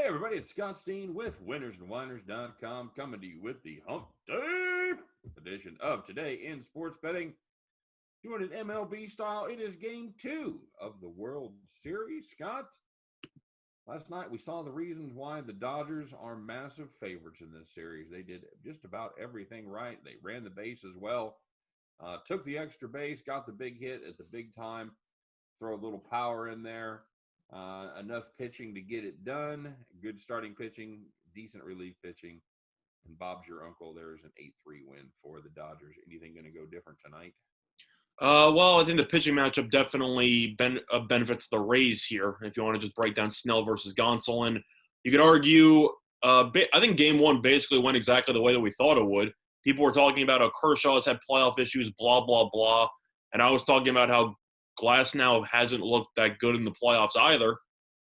Hey everybody, it's Scott Steen with winnersandwhiners.com coming to you with the Hump Day edition of Today in Sports Betting. Doing it MLB style, it is game 2 of the World Series. Scott, last night we saw the reasons why the Dodgers are massive favorites in this series. They did just about everything right. They ran the base as well, took the extra base, got the big hit at the big time, throw a little power in there. Enough pitching to get it done. Good starting pitching, decent relief pitching. And Bob's your uncle. There's an 8-3 win for the Dodgers. Anything going to go different tonight? Well, I think the pitching matchup definitely benefits the Rays here. If you want to just break down Snell versus Gonsolin, you could argue. I think Game 1 basically went exactly the way that we thought it would. People were talking about how Kershaw's had playoff issues, blah blah blah, and I was talking about how Glass now hasn't looked that good in the playoffs either,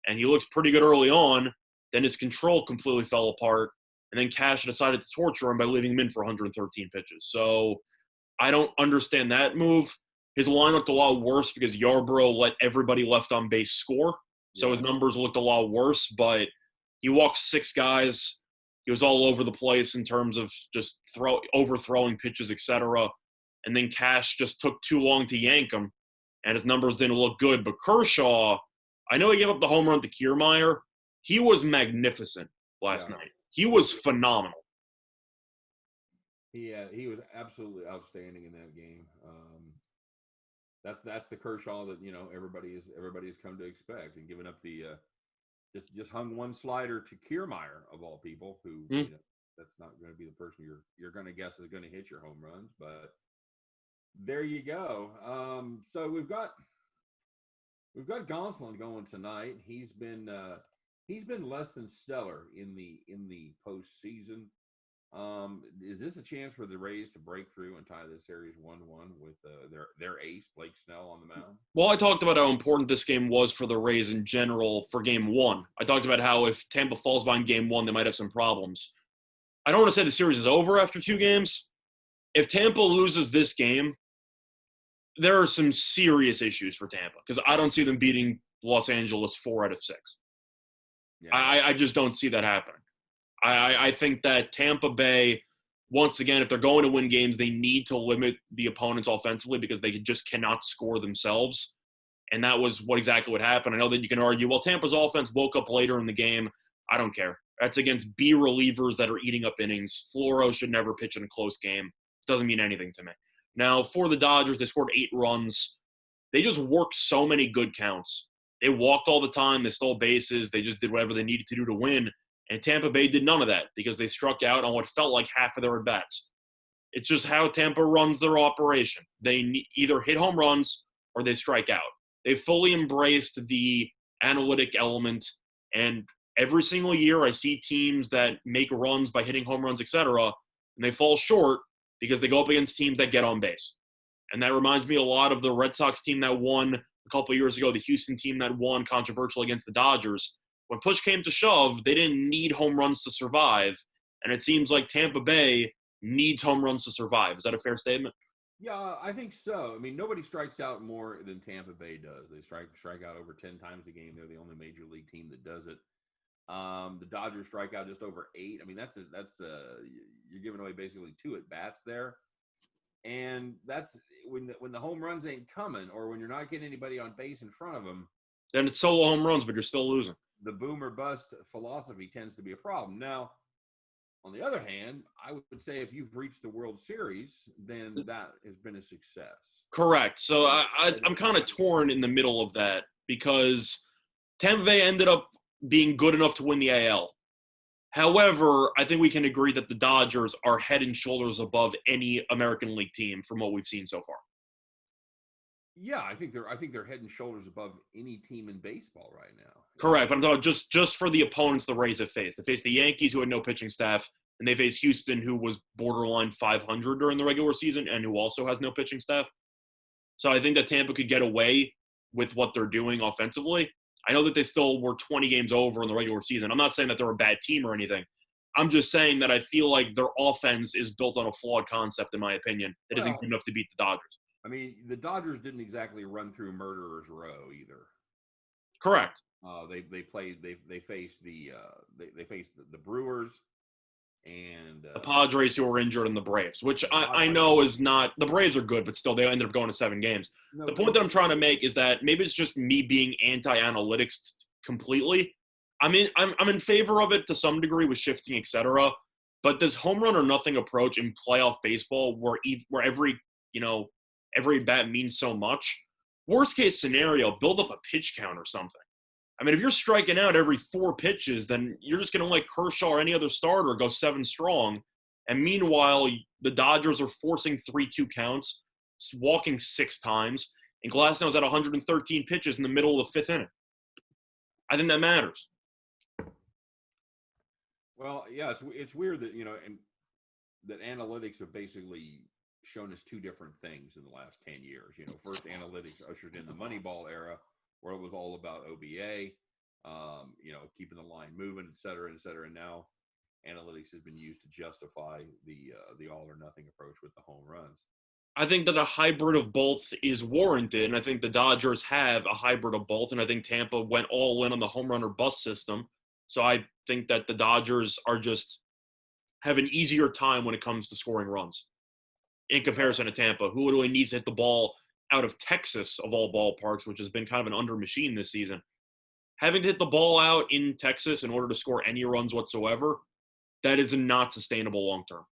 and he looked pretty good early on. Then his control completely fell apart, and then Cash decided to torture him by leaving him in for 113 pitches. So I don't understand that move. His line looked a lot worse because Yarbrough let everybody left on base score, so his numbers looked a lot worse, but he walked 6 guys. He was all over the place in terms of just overthrowing pitches, etc. And then Cash just took too long to yank him, and his numbers didn't look good. But Kershaw, I know he gave up the home run to Kiermaier. He was magnificent last night. He was phenomenal. He was absolutely outstanding in that game. That's the Kershaw that everybody's come to expect, and giving up the just hung one slider to Kiermaier of all people, who that's not going to be the person you're going to guess is going to hit your home runs, but there you go. So we've got Gonsolin going tonight. He's been less than stellar in the postseason. Is this a chance for the Rays to break through and tie this series 1-1 with their ace Blake Snell on the mound? Well, I talked about how important this game was for the Rays in general for Game 1. I talked about how if Tampa falls behind Game 1, they might have some problems. I don't want to say the series is over after 2 games. If Tampa loses this game, there are some serious issues for Tampa because I don't see them beating Los Angeles 4 out of 6. Yeah. I just don't see that happening. I think that Tampa Bay, once again, if they're going to win games, they need to limit the opponents offensively because they just cannot score themselves. And that was exactly what happened. I know that you can argue, well, Tampa's offense woke up later in the game. I don't care. That's against B relievers that are eating up innings. Floro should never pitch in a close game. It doesn't mean anything to me. Now, for the Dodgers, they scored 8 runs. They just worked so many good counts. They walked all the time. They stole bases. They just did whatever they needed to do to win. And Tampa Bay did none of that because they struck out on what felt like half of their at-bats. It's just how Tampa runs their operation. They either hit home runs or they strike out. They fully embraced the analytic element, and every single year I see teams that make runs by hitting home runs, etc., and they fall short because they go up against teams that get on base. And that reminds me a lot of the Red Sox team that won a couple of years ago, the Houston team that won controversial against the Dodgers. When push came to shove, they didn't need home runs to survive, and it seems like Tampa Bay needs home runs to survive. Is that a fair statement? Yeah, I think so. I mean, nobody strikes out more than Tampa Bay does. They strike out over 10 times a game. They're the only major league team that does it. The Dodgers strike out just over 8. I mean, that's you're giving away basically 2 at bats there, and that's when the home runs ain't coming, or when you're not getting anybody on base in front of them. Then it's solo home runs, but you're still losing. The boom or bust philosophy tends to be a problem. Now, on the other hand, I would say if you've reached the World Series, then that has been a success. Correct. So I'm kind of torn in the middle of that because Tampa Bay ended up being good enough to win the AL. However, I think we can agree that the Dodgers are head and shoulders above any American League team from what we've seen so far. Yeah, I think they're head and shoulders above any team in baseball right now. Correct, but I'm talking just for the opponents the Rays have faced. They faced the Yankees, who had no pitching staff, and they faced Houston, who was borderline 500 during the regular season and who also has no pitching staff. So I think that Tampa could get away with what they're doing offensively. I know that they still were 20 games over in the regular season. I'm not saying that they're a bad team or anything. I'm just saying that I feel like their offense is built on a flawed concept, in my opinion, that isn't good enough to beat the Dodgers. I mean, the Dodgers didn't exactly run through murderer's row either. Correct. They faced they faced the Brewers and The Padres who were injured and the Braves, which I Padres. know is not – the Braves are good, but still they ended up going to 7 games. No, The point that I'm trying to make is that maybe it's just me being anti-analytics completely. I'm in favor of it to some degree with shifting, etc. But this home run or nothing approach in playoff baseball, where every bat means so much. Worst case scenario, build up a pitch count or something. I mean, if you're striking out every 4 pitches, then you're just going to let Kershaw or any other starter go 7 strong. And meanwhile, the Dodgers are forcing 3-2 counts, walking 6 times, and Glasnow's at 113 pitches in the middle of the 5th inning. I think that matters. Well, yeah, it's weird that and that analytics have basically shown us 2 different things in the last 10 years. First analytics ushered in the Moneyball era, where it was all about OBA, keeping the line moving, et cetera, et cetera. And now analytics has been used to justify the all or nothing approach with the home runs. I think that a hybrid of both is warranted, and I think the Dodgers have a hybrid of both, and I think Tampa went all in on the home run or bust system. So I think that the Dodgers are just have an easier time when it comes to scoring runs in comparison to Tampa, who literally needs to hit the ball out of Texas, of all ballparks, which has been kind of an under machine this season. Having to hit the ball out in Texas in order to score any runs whatsoever, that is not sustainable long term.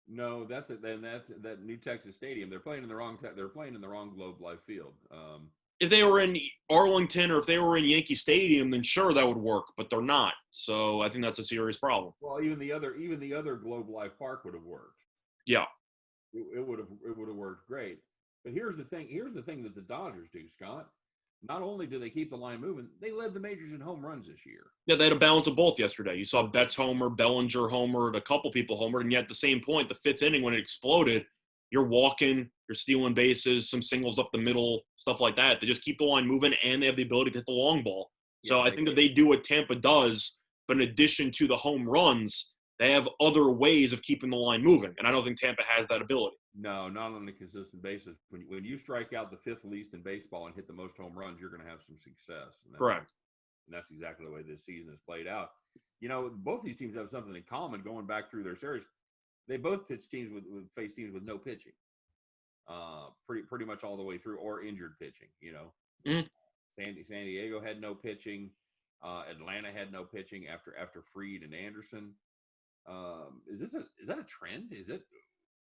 No, that's it. Then that's that new Texas Stadium. They're playing in the wrong. They're playing in the wrong Globe Life Field. If they were in Arlington or if they were in Yankee Stadium, then sure that would work. But they're not. So I think that's a serious problem. Well, even the other Globe Life Park would have worked. Yeah, it would have worked great. But here's the thing. Here's the thing that the Dodgers do, Scott. Not only do they keep the line moving, they led the majors in home runs this year. Yeah, they had a balance of both yesterday. You saw Betts homer, Bellinger homered, a couple people homered, and yet at the same point, the 5th inning when it exploded, you're walking, you're stealing bases, some singles up the middle, stuff like that. They just keep the line moving, and they have the ability to hit the long ball. So I think that they do what Tampa does, but in addition to the home runs, they have other ways of keeping the line moving, and I don't think Tampa has that ability. No, not on a consistent basis. When you strike out the 5th least in baseball and hit the most home runs, you're going to have some success. Correct. And that's exactly the way this season has played out. Both these teams have something in common going back through their series. They both face teams with no pitching, pretty much all the way through, or injured pitching. San Diego had no pitching. Atlanta had no pitching after Fried and Anderson. Is that a trend? Is it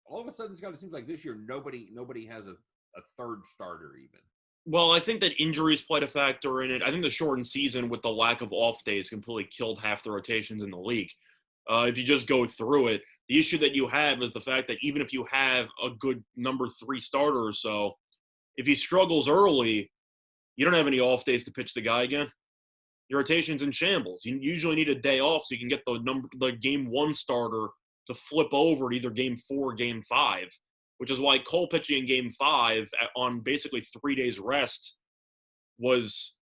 all of a sudden, Scott? It seems like this year nobody has a third starter even. Well, I think that injuries played a factor in it. I think the shortened season with the lack of off days completely killed half the rotations in the league. If you just go through it, the issue that you have is the fact that even if you have a good number 3 starter or so, if he struggles early, you don't have any off days to pitch the guy again. Your rotation's in shambles. You usually need a day off so you can get the game 1 starter to flip over to either game 4 or game 5, which is why Cole pitching in game 5 on basically 3 days rest was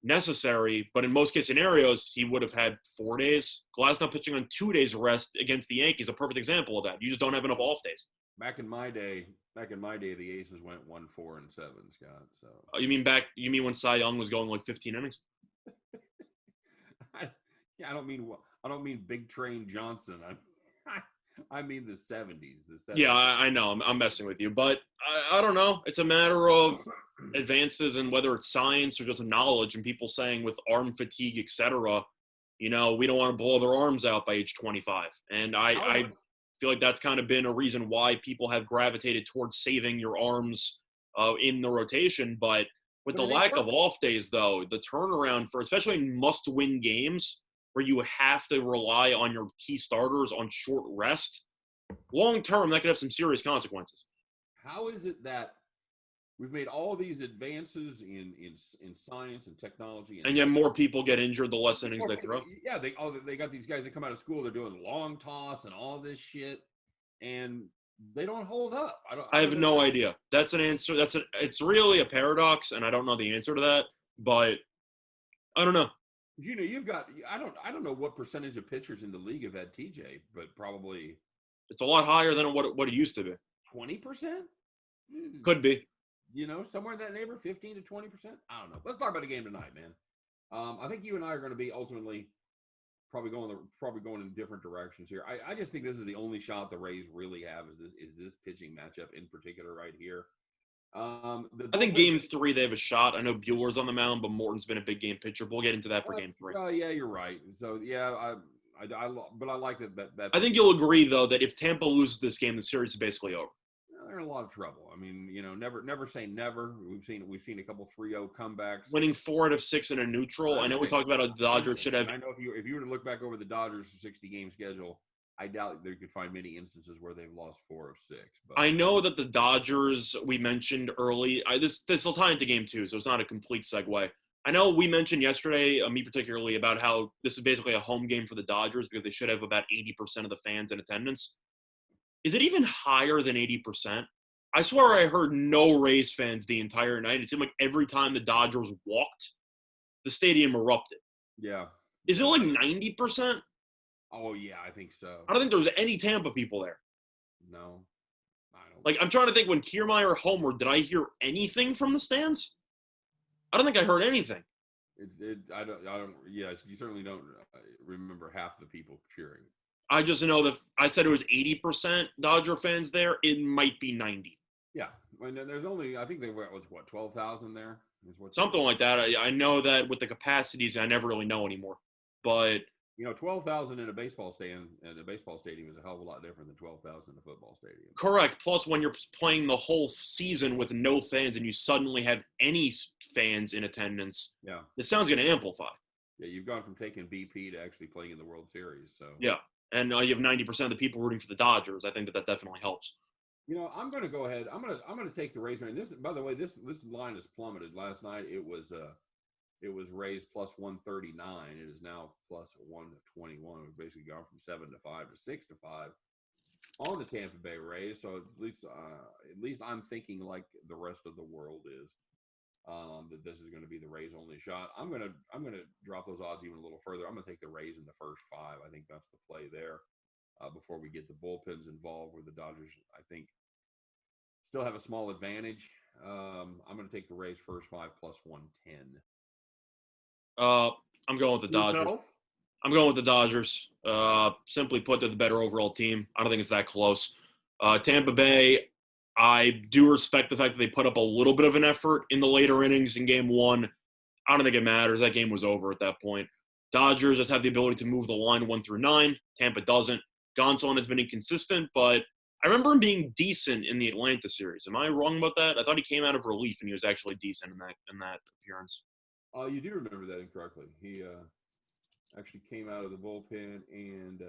necessary. But in most case scenarios, he would have had 4 days. Glasnow pitching on 2 days rest against the Yankees, a perfect example of that. You just don't have enough off days. Back in my day, the Aces went 1-4-7, Scott. So you mean when Cy Young was going like 15 innings? I don't mean Big Train Johnson. I mean the 70s. Yeah, I know. I'm messing with you, but I don't know. It's a matter of advances in whether it's science or just knowledge, and people saying with arm fatigue, etc. We don't want to blow their arms out by age 25, and I feel like that's kind of been a reason why people have gravitated towards saving your arms in the rotation. But with the lack of off days, though, the turnaround for especially in must-win games where you have to rely on your key starters on short rest, long term, that could have some serious consequences. How is it that we've made all these advances in science and technology, and yet more people get injured the less innings they throw? Yeah, they got these guys that come out of school, they're doing long toss and all this shit, and they don't hold up. I have no idea. That's an answer. It's really a paradox, and I don't know the answer to that, but I don't know. You've got I don't know what percentage of pitchers in the league have had TJ, but probably it's a lot higher than what it used to be. 20%? Could be. Somewhere in that neighborhood, 15 to 20%. I don't know. Let's talk about the game tonight, man. I think you and I are going to be ultimately probably going in different directions here. I just think this is the only shot the Rays really have is this pitching matchup in particular right here. The I think bullpen. game 3 they have a shot. I know Bueller's on the mound, but Morton's been a big game pitcher. We'll get into that for game 3. Yeah, you're right. So yeah, but I like that. I think you'll agree though that if Tampa loses this game, the series is basically over. They're in a lot of trouble. I mean, never say never. We've seen a couple 3-0 comebacks. Winning 4 out of 6 in a neutral. I know we talked about how the Dodgers should have. I know if you were to look back over the Dodgers' 60-game schedule, I doubt they could find many instances where they've lost 4 of 6. But I know that the Dodgers we mentioned early. This will tie into game 2, so it's not a complete segue. I know we mentioned yesterday, me particularly, about how this is basically a home game for the Dodgers because they should have about 80% of the fans in attendance. Is it even higher than 80%? I swear I heard no Rays fans the entire night. It seemed like every time the Dodgers walked, the stadium erupted. Yeah. Is it like 90%? Oh, yeah, I think so. I don't think there was any Tampa people there. No, I don't. Like, I'm trying to think when Kiermaier homered, did I hear anything from the stands? I don't think I heard anything. I don't. Yes, you certainly don't remember half the people cheering. I just know that I said it was 80% Dodger fans there. It might be 90. Yeah, and then there's only I think they were 12,000 there. Something like that. I know that with the capacities, I never really know anymore. But 12,000 in a baseball stadium is a hell of a lot different than 12,000 in a football stadium. Correct. Plus, when you're playing the whole season with no fans and you suddenly have any fans in attendance, yeah, the sound's going to amplify. Yeah, you've gone from taking BP to actually playing in the World Series. So yeah, and you have 90% of the people rooting for the Dodgers. I think that definitely helps. I'm going to go ahead. I'm going to take the Rays. And this, by the way, this line has plummeted. Last night it was Rays plus 139. It is now plus 121. We've basically gone from 7 to 5 to 6 to 5 on the Tampa Bay Rays. So at least I'm thinking like the rest of the world is that this is going to be the Rays' only shot. I'm gonna drop those odds even a little further. I'm going to take the Rays in the first 5. I think that's the play there. Before we get the bullpens involved, where the Dodgers, I think, still have a small advantage. I'm going to take the Rays first 5 plus 110. I'm going with the Dodgers. Yourself? I'm going with the Dodgers. Simply put, they're the better overall team. I don't think it's that close. Tampa Bay, I do respect the fact that they put up a little bit of an effort in the later innings in game 1. I don't think it matters. That game was over at that point. Dodgers just have the ability to move the line 1 through 9. Tampa doesn't. Gonsolin has been inconsistent, but I remember him being decent in the Atlanta series. Am I wrong about that? I thought he came out of relief and he was actually decent in that appearance. You do remember that incorrectly. He actually came out of the bullpen and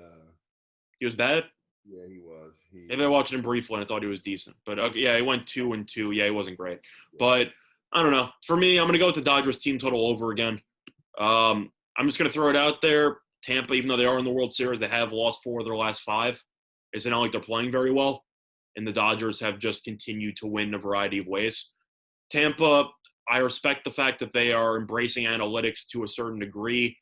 he was bad. Yeah, he was. Maybe I watched him briefly and I thought he was decent, but okay, yeah, he went 2-2. Yeah, he wasn't great, but I don't know. For me, I'm gonna go with the Dodgers team total over again. I'm just gonna throw it out there. Tampa, even though they are in the World Series, they have lost 4 of their last 5. It's not like they're playing very well, and the Dodgers have just continued to win a variety of ways. Tampa, I respect the fact that they are embracing analytics to a certain degree.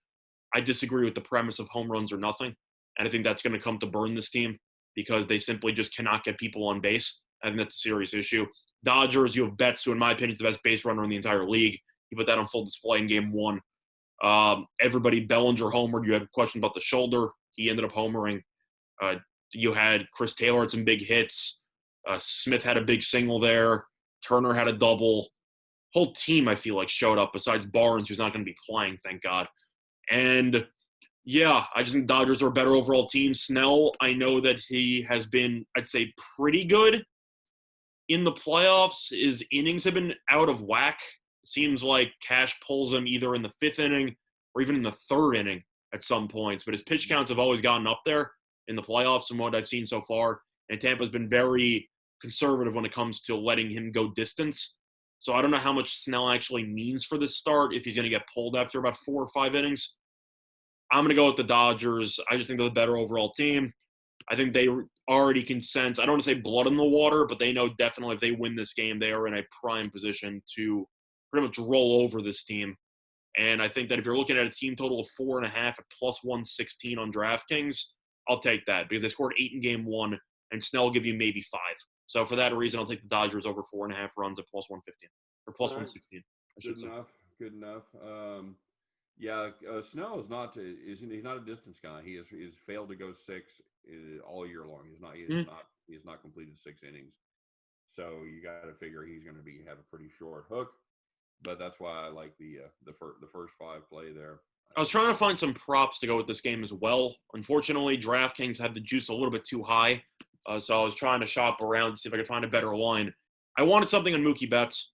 I disagree with the premise of home runs or nothing, and I think that's going to come to burn this team because they simply just cannot get people on base. I think that's a serious issue. Dodgers, you have Betts, who in my opinion is the best base runner in the entire league. You put that on full display in game 1. Everybody, Bellinger homered. You had a question about the shoulder. He ended up homering. You had Chris Taylor had some big hits. Smith had a big single there. Turner had a double. Whole team, I feel like, showed up besides Barnes, who's not going to be playing, thank God. And, yeah, I just think Dodgers are a better overall team. Snell, I know that he has been, I'd say, pretty good in the playoffs. His innings have been out of whack. Seems like Cash pulls him either in the 5th inning or even in the 3rd inning at some points. But his pitch counts have always gotten up there in the playoffs from what I've seen so far. And Tampa's been very conservative when it comes to letting him go distance. So I don't know how much Snell actually means for this start, if he's going to get pulled after about 4 or 5 innings. I'm going to go with the Dodgers. I just think they're the better overall team. I think they already can sense, I don't want to say blood in the water, but they know definitely if they win this game, they are in a prime position to pretty much roll over this team. And I think that if you're looking at a team total of 4.5 at plus 116 on DraftKings, I'll take that because they scored 8 in game 1, and Snell will give you maybe 5. So for that reason, I'll take the Dodgers over 4.5 runs at plus 115 or plus 116. Good enough. Yeah, Snell is not he's not a distance guy. He's failed to go six all year long. Mm. He has not completed 6 innings. So you got to figure he's going to be have a pretty short hook. But that's why I like the first five play there. I was trying to find some props to go with this game as well. Unfortunately, DraftKings had the juice a little bit too high, so I was trying to shop around to see if I could find a better line. I wanted something on Mookie Betts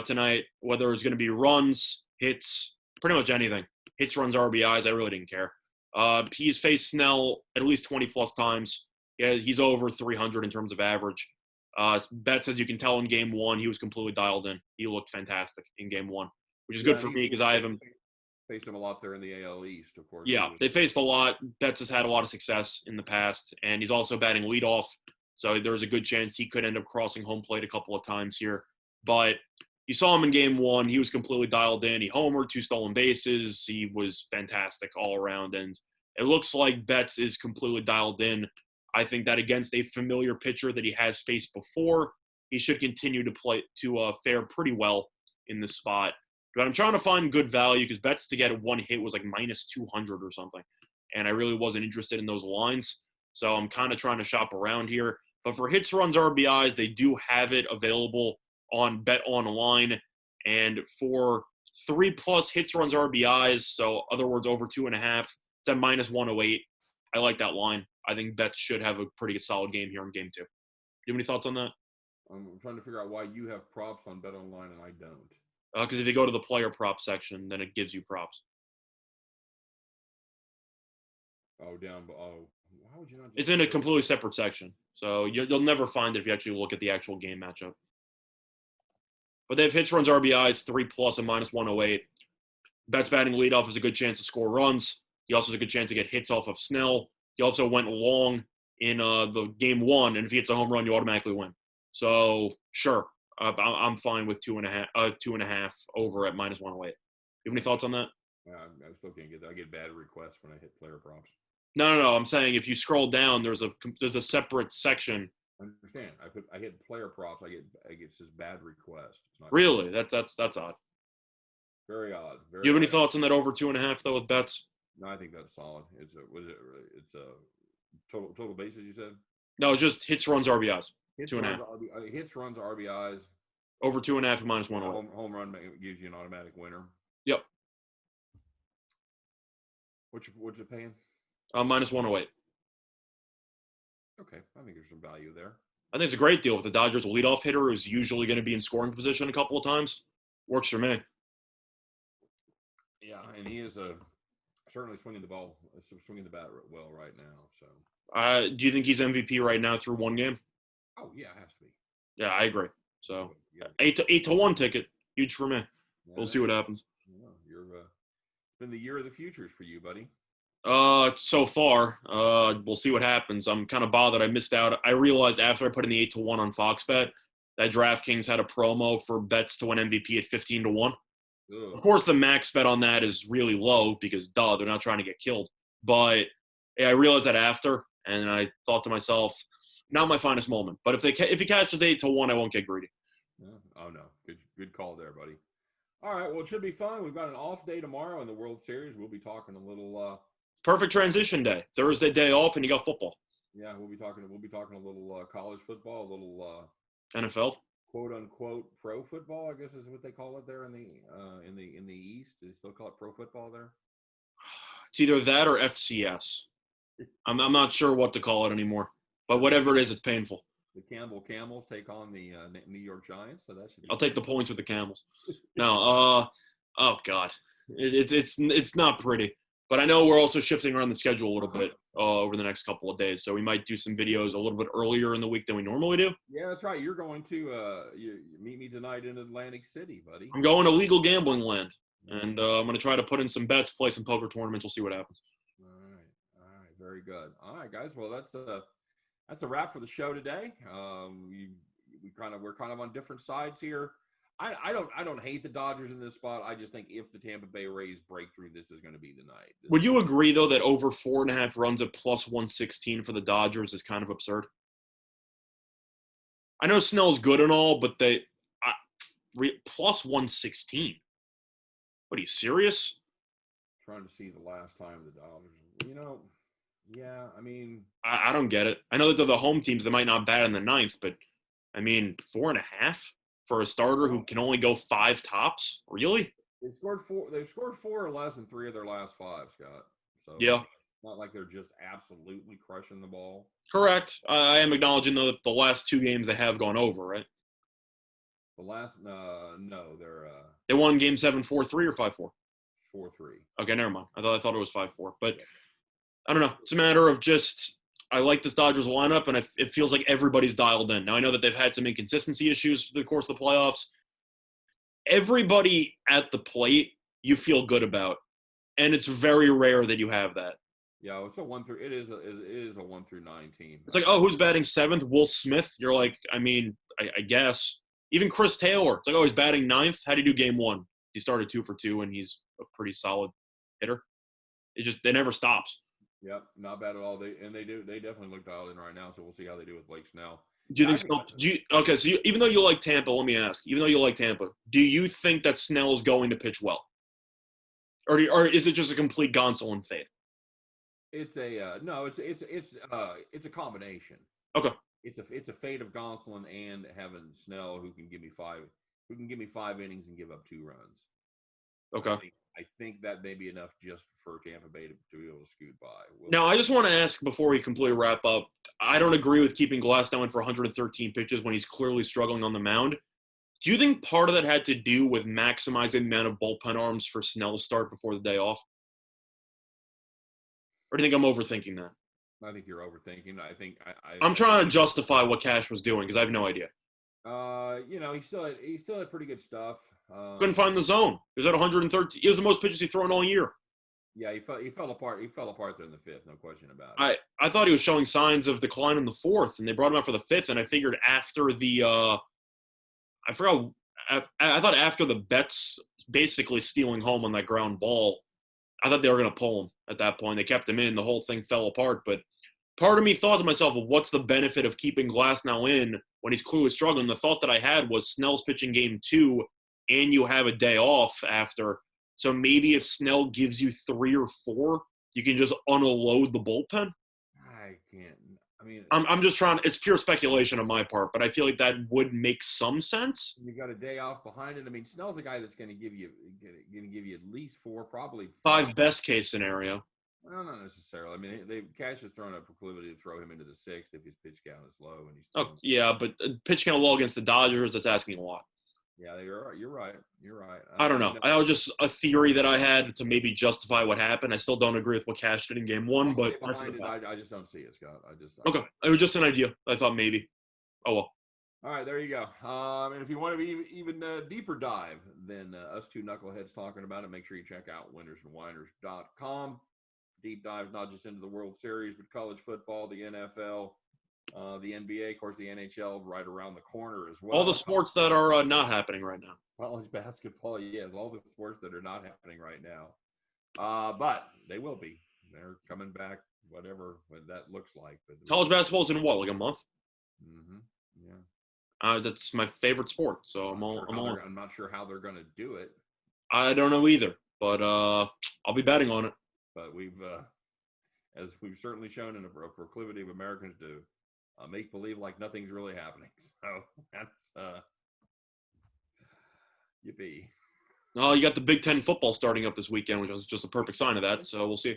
tonight, whether it's going to be runs, hits, pretty much anything. Hits, runs, RBIs, I really didn't care. He's faced Snell at least 20 plus times. Yeah, he's over 300 in terms of average. Betts, as you can tell in game one, he was completely dialed in. He looked fantastic in game one, which is good Yeah, for me because I have him. Faced him a lot there in the AL East, of course. Yeah, they faced a lot. Betts has had a lot of success in the past, and he's also batting leadoff. So there's a good chance he could end up crossing home plate a couple of times here. But you saw him in game one. He was completely dialed in. He homered, 2 stolen bases. He was fantastic all around. And it looks like Betts is completely dialed in. I think that against a familiar pitcher that he has faced before, he should continue to fare pretty well in this spot. But I'm trying to find good value because Betts to get one hit was like minus 200 or something. And I really wasn't interested in those lines. So I'm kind of trying to shop around here. But for hits, runs, RBIs, they do have it available on Bet Online. And for 3+ hits, runs, RBIs, so other words, over 2.5, it's at minus 108. I like that line. I think Betts should have a pretty solid game here in game 2. Do you have any thoughts on that? I'm trying to figure out why you have props on Bet Online and I don't. Because if you go to the player prop section, then it gives you props. Oh, why would you not? It's in a completely separate section, so you'll never find it if you actually look at the actual game matchup. But they have hits, runs, RBIs, 3+ and minus 108. Betts batting leadoff is a good chance to score runs. He also has a good chance to get hits off of Snell. He also went long in the game 1, and if he hits a home run, you automatically win. So sure, I'm fine with 2.5 over at minus 108. You have any thoughts on that? I still can't get that. I get bad requests when I hit player props. No. I'm saying if you scroll down, there's a separate section. I understand. I hit player props. I get just bad requests. It's not really? That's odd. Very odd. Do you have any thoughts on that over 2.5 though with Betts? No, I think that's solid. It's a total bases. You said? No, it's just hits, runs, RBIs. Hits, 2.5. Hits, runs, RBIs. Over 2.5 and minus 108. Home run gives you an automatic winner. Yep. What's it paying? Minus 108. Okay, I think there's some value there. I think it's a great deal. If the Dodgers' leadoff hitter is usually going to be in scoring position a couple of times, works for me. Yeah, and he is certainly swinging the bat well right now. So, do you think he's MVP right now through one game? Oh yeah, it has to be. Yeah, I agree. So, 8-1 ticket, huge for me. Yeah, we'll see what happens. Yeah, it's been the year of the futures for you, buddy. So far, we'll see what happens. I'm kind of bothered I missed out. I realized after I put in the 8-1 on Fox Bet that DraftKings had a promo for Betts to win MVP at 15-1. Of course, the max bet on that is really low because, they're not trying to get killed. But I realized that after, and I thought to myself, not my finest moment. But if he catches 8-1, I won't get greedy. Yeah. Oh no, good call there, buddy. All right, well, it should be fun. We've got an off day tomorrow in the World Series. We'll be talking a little. Perfect transition day. Thursday day off, and you got football. Yeah, we'll be talking a little college football, a little NFL. "Quote unquote" pro football, I guess is what they call it there in the East. Do they still call it pro football there? It's either that or FCS. I'm not sure what to call it anymore, but whatever it is, it's painful. The Campbell Camels take on the New York Giants, so that should be. I'll take the points with the Camels. No, oh God, it's not pretty. But I know we're also shifting around the schedule a little bit over the next couple of days, so we might do some videos a little bit earlier in the week than we normally do. Yeah, that's right. You're going to you meet me tonight in Atlantic City, buddy. I'm going to legal gambling land, and I'm going to try to put in some bets, play some poker tournaments. We'll see what happens. All right, very good. All right, guys. Well, that's a wrap for the show today. We're kind of on different sides here. I don't hate the Dodgers in this spot. I just think if the Tampa Bay Rays break through, this is going to be the night. Would you agree, though, that over 4.5 runs at plus 116 for the Dodgers is kind of absurd? I know Snell's good and all, but plus 116. What, are you serious? Trying to see the last time the Dodgers. Yeah, I mean, I don't get it. I know that they're the home teams. They might not bat in the ninth, but I mean, 4.5 for a starter who can only go 5 tops? Really? they've scored four. They've scored 4 or less in 3 of their last 5, Scott. So Yeah, it's not like they're just absolutely crushing the ball. correct. I am acknowledging, though, that the last 2 games they have gone over, right? The last, no, they're They won Game 7 4-3 or 5-4? 4-3. Okay, never mind. I thought it was 5-4. But I don't know. It's a matter of just I like this Dodgers lineup, and it feels like everybody's dialed in. Now, I know that they've had some inconsistency issues for the course of the playoffs. Everybody at the plate you feel good about, and it's very rare that you have that. Yeah, it's a 1 through. It is a 1 through 9 team. It's like, oh, who's batting 7th? Will Smith. You're like, I mean, I guess. Even Chris Taylor. It's like, oh, he's batting 9th. How do you do Game 1? He started 2 for 2, and he's a pretty solid hitter. They never stops. Yep, not bad at all. They definitely look dialed in right now. So we'll see how they do with Blake Snell. Do you think Snell? Okay, so even though you like Tampa, let me ask. Even though you like Tampa, do you think that Snell is going to pitch well, or is it just a complete Gonsolin fade? It's a no. It's a combination. Okay. It's a fade of Gonsolin and having Snell who can give me 5 innings and give up 2 runs. Okay. I think that may be enough just for Tampa Bay to be able to scoot by. Now, I just want to ask before we completely wrap up, I don't agree with keeping Glasnow in for 113 pitches when he's clearly struggling on the mound. Do you think part of that had to do with maximizing the amount of bullpen arms for Snell to start before the day off? Or do you think I'm overthinking that? I think you're overthinking. I'm trying to justify what Cash was doing because I have no idea. He still had pretty good stuff. Couldn't find the zone. He was at 113. He was the most pitches he's thrown all year. Yeah, he fell apart. He fell apart there in the 5th, no question about it. I thought he was showing signs of decline in the 4th, and they brought him out for the 5th. And I figured after the I forgot. I thought after the Betts basically stealing home on that ground ball, I thought they were going to pull him at that point. They kept him in. The whole thing fell apart. But part of me thought to myself, well, what's the benefit of keeping Glasnow in when he's clearly struggling? The thought that I had was Snell's pitching Game 2, and you have a day off after. So maybe if Snell gives you 3 or 4, you can just unload the bullpen. I can't. I mean, I'm just trying. It's pure speculation on my part, but I feel like that would make some sense. You got a day off behind it. I mean, Snell's a guy that's going to give you at least 4, probably 5 best case scenario. Well, not necessarily. I mean, Cash has thrown a proclivity to throw him into the 6th if his pitch count is low, and he's. Yeah, but pitch count low against the Dodgers, that's asking a lot. Yeah, you're right. I don't know. I was just a theory that I had to maybe justify what happened. I still don't agree with what Cash did in Game 1, but I just don't see it, Scott. Okay. It was just an idea. I thought maybe. Oh well. All right, there you go. And if you want to be even deeper dive than us two knuckleheads talking about it, make sure you check out winnersandwhiners.com. Deep dives not just into the World Series, but college football, the NFL. The NBA, of course, the NHL right around the corner as well. All the sports that are not happening right now. College basketball, yes, all the sports that are not happening right now. But they will be. They're coming back, whatever that looks like. But college basketball is in what, like a month? Mm-hmm. Yeah. That's my favorite sport, so I'm not sure how they're going to do it. I don't know either, but I'll be betting on it. But as we've certainly shown in a proclivity of Americans to make believe like nothing's really happening. So that's yippee. Oh, you got the Big Ten football starting up this weekend, which was just a perfect sign of that. So we'll see.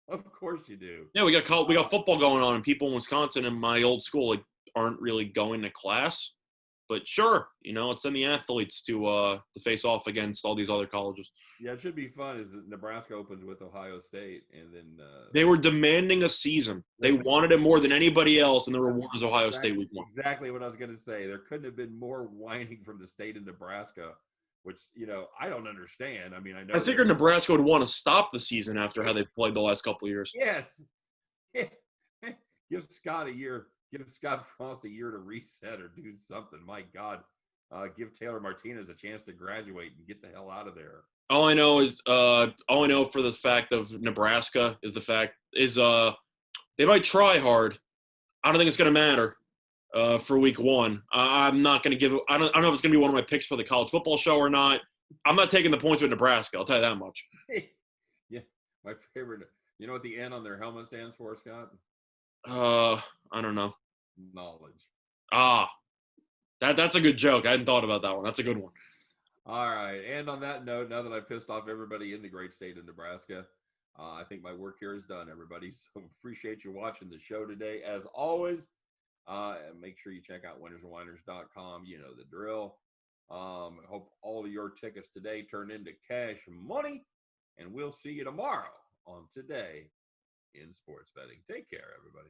Of course you do. Yeah, we got football going on, and people in Wisconsin and my old school aren't really going to class. But sure, it's send the athletes to face off against all these other colleges. Yeah, it should be fun. Is that Nebraska opens with Ohio State, and then they were demanding a season. They wanted it more than anybody else, and the reward was Ohio State week 1. Exactly what I was going to say. There couldn't have been more whining from the state of Nebraska, which I don't understand. I mean, I figured Nebraska would want to stop the season after how they played the last couple of years. Yes, give Scott a year. Give Scott Frost a year to reset or do something. My God, give Taylor Martinez a chance to graduate and get the hell out of there. All I know for the fact of Nebraska is they might try hard. I don't think it's going to matter for week 1. I'm not going to give. I don't know if it's going to be one of my picks for the college football show or not. I'm not taking the points with Nebraska. I'll tell you that much. My favorite. You know what the N on their helmet stands for, Scott? I don't know. Knowledge. Ah, that's a good joke. I hadn't thought about that one. That's a good one. All right. And on that note, now that I pissed off everybody in the great state of Nebraska, I think my work here is done, everybody. So appreciate you watching the show today. As always, make sure you check out winnersandwiners.com. You know the drill. Hope all of your tickets today turn into cash money. And we'll see you tomorrow on Today in Sports Betting. Take care, everybody.